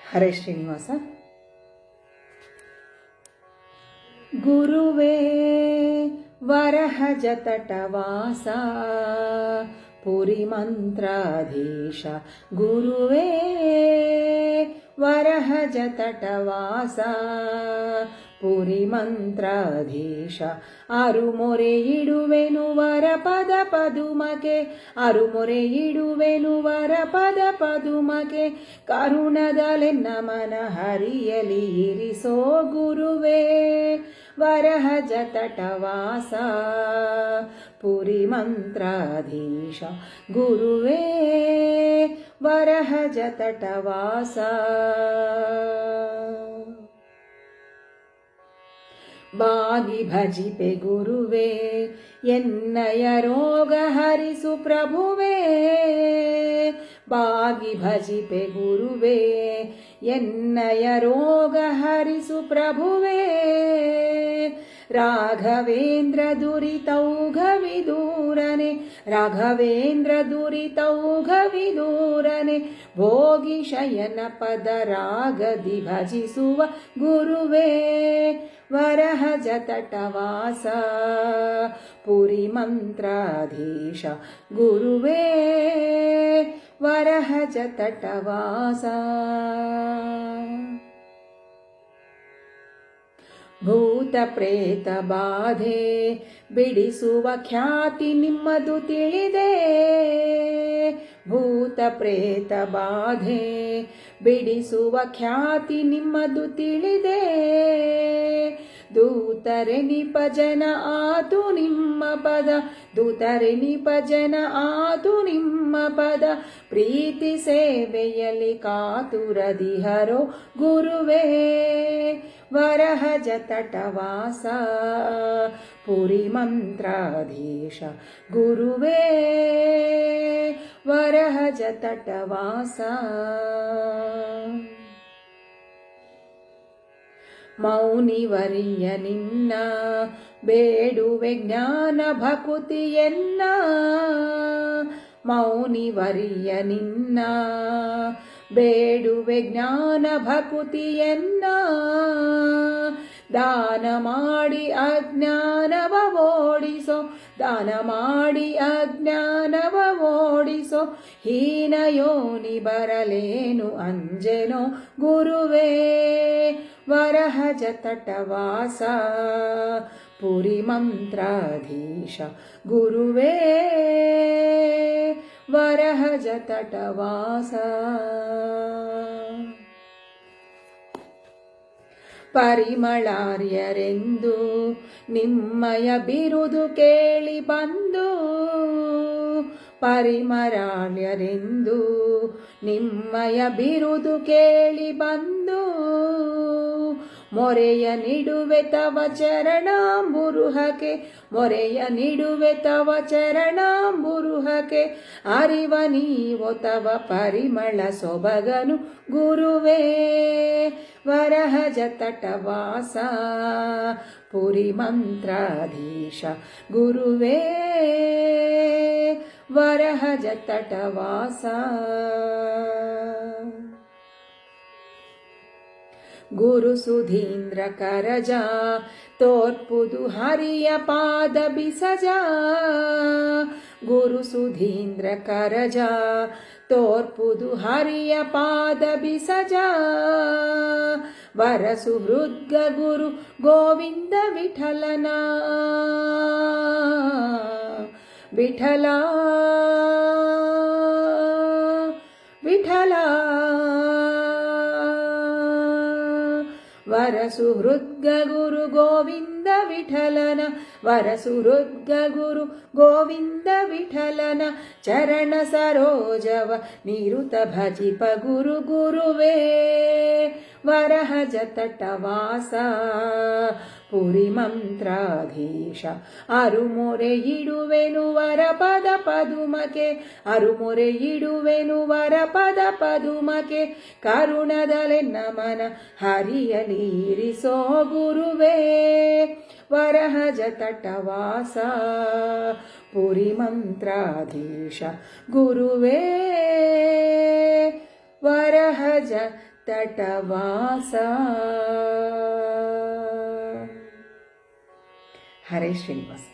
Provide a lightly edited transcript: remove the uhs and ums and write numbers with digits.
ಹರೇ ಶ್ರೀನಿವಾಸ. ಗುರುವೇ ವರಹಜ ತಟವಾಸ ಪುರಿ ಮಂತ್ರಾಧೀಶ, ಗುರುವೇ ವರಹಜ ತಟವಾಸ ಪುರಿ ಮಂತ್ರಾಧೀಶ. ಅರುಮೊರೆ ಇಡುವೆನು ವರ ಪದ ಪದುಮಗೆ, ಅರುಮೊರೆ ಇಡುವೆನು ವರ ಪದ ಪದುಮಗೆ, ಕರುಣದಲೆನ್ನ ಮನ ಹರಿಯಲಿ ಇರಿಸೋ ಗುರುವೇ ವರಹಜ ತಟವಾಸ ಪುರಿ ಮಂತ್ರಾಧೀಶ, ಗುರುವೇ ವರಹಜ ತಟವಾಸ. ಬಾಗಿ ಭಜಿಪೆ ಗುರುವೇ ಎನ್ನಯ ರೋಗ ಹರಿಸು ಪ್ರಭುವೇ, ಬಾಗಿ ಭಜಿಪೆ ಗುರುವೇ ಎನ್ನಯ ರೋಗ ಹರಿಸು ಪ್ರಭುವೇ. ರಾಘವೇಂದ್ರ ದುರಿತೌಘವಿದೂರನೆ, ರಾಘವೇಂದ್ರ ದುರಿತೌಘವಿದೂರನೆ, ಭೋಗಿ ಶಯನ ಪದ ರಾಗದಿ ಭಜಿಸುವ ಗುರುವೇ ವರಹಜ ತಟವಾಸ ಪುರಿ ಮಂತ್ರಾಧೀಶ, ಗುರುವೇ ವರಹಜ ತಟವಾಸ. ಭೂತ ಪ್ರೇತ ಬಾಧೆ ಬಿಡಿಸುವ ಖ್ಯಾತಿ ನಿಮ್ಮದು ತಿಳಿದೆ, ಭೂತ ಪ್ರೇತ ಬಾಧೆ ಬಿಡಿಸುವ ಖ್ಯಾತಿ ನಿಮ್ಮದು ತಿಳಿದೆ. ದೂತರೆ ನಿಪಜನ ಆತು ನಿಮ್ಮ ಪದ, ದೂತರೆ ನಿಪಜನ ಆತು ನಿಮ್ಮ ಪದ, ಪ್ರೀತಿ ಸೇವೆಯಲ್ಲಿ ಕಾತುರದಿಹರೋ ಗುರುವೇ ವರಹಜ ತಟವಾಸ ಪುರಿ ಮಂತ್ರಾಧೀಶ, ಗುರುವೇ ವರಹಜ ತಟವಾಸ. ಮೌನಿವರಿಯ ನಿನ್ನ ಬೇಡುವೆ ಜ್ಞಾನ ಭಕುತಿಯನ್ನ, ಮೌನಿವರಿಯ ನಿನ್ನ ಬೇಡುವೆ ಜ್ಞಾನ ಭಕುತಿಯನ್ನ, ದಾನ ಮಾಡಿ ಅಜ್ಞಾನವ ಓಡಿಸೋ, ದಾನ ಮಾಡಿ ಅಜ್ಞಾನವ ಓಡಿಸೋ, ಹೀನ ಯೋನಿ ಬರಲೇನು ಅಂಜೆನೋ ಗುರುವೇ ವರಹಜ ತಟವಾಸ ಪುರಿ ಮಂತ್ರಾಧೀಶ, ಗುರುವೇ ವರಹಜ ತಟವಾಸ. ಪರಿಮಳಾರ್ಯರೆಂದು ನಿಮ್ಮಯ ಬಿರುದು ಕೇಳಿ ಬಂದು, ಪರಿಮಳಾರ್ಯರೆಂದು ನಿಮ್ಮಯ ಬಿರುದು ಕೇಳಿ ಬಂದು, ಮೊರೆಯ ನಿಡುವೆ ತವ ಚರಣಾಂಬುರುಹಕ್ಕೆ, ಮೊರೆಯ ನಿಡುವೆ ತವ ಚರಣಾಂಬುರುಹಕ್ಕೆ, ಅರಿವ ನೀವೋ ತವ ಪರಿಮಳ ಸೊಬಗನು ಗುರುವೇ ವರಹಜ ತಟವಾಸ ಪುರಿ ಮಂತ್ರಾಧೀಶ, ಗುರುವೇ ವರಹಜ ತಟವಾಸ. ಗುರು ಸುಧೀಂದ್ರ ಕರಜ ತೋರ್ಪುದು ಹರಿಯ ಪಾದ ಬಿಸಜ, ಗುರು ಸುಧೀಂದ್ರ ಕರಜ ತೋರ್ಪುದು ಹರಿಯ ಪಾದ ಬಿಸಜ, ವರಸು ಹೃದ್ಗ ಗುರು ಗೋವಿಂದ ವಿಠಲನ, ವಿಠಲ ವಿಠಲ ವರಸು ಹೃದ್ಗ ಗುರು ಗೋವಿಂದ ವಿಠಲನ, ವರಸು ಹೃದ್ಗ ಗುರು ಗೋವಿಂದ ವಿಠಲನ, ಚರಣ ಸರೋಜವ ನಿರುತ ಭಜಿಪ ಗುರು ಗುರುವೇ ವರಹಜ ತಟವಾಸ ಪುರಿ ಮಂತ್ರಾಧೀಶ. ಅರುಮೊರೆ ಇಡುವೆನು ವರ ಪದ ಪದುಮಕೆ, ಅರುಮೊರೆ ಇಡುವೆನು ವರ ಪದ ಪದುಮಕೆ, ಕರುಣದಲೆನ್ನ ಮನ ಹರಿಯಲಿರಿಸೋ ಗುರುವೇ ವರಹಜ ತಟವಾಸ ಪುರಿ ಮಂತ್ರಾಧೀಶ, ಗುರುವೇ ವರಹಜ ತಟವಾಸ. ಹರೇ ಶ್ರೀನಿವಾಸ.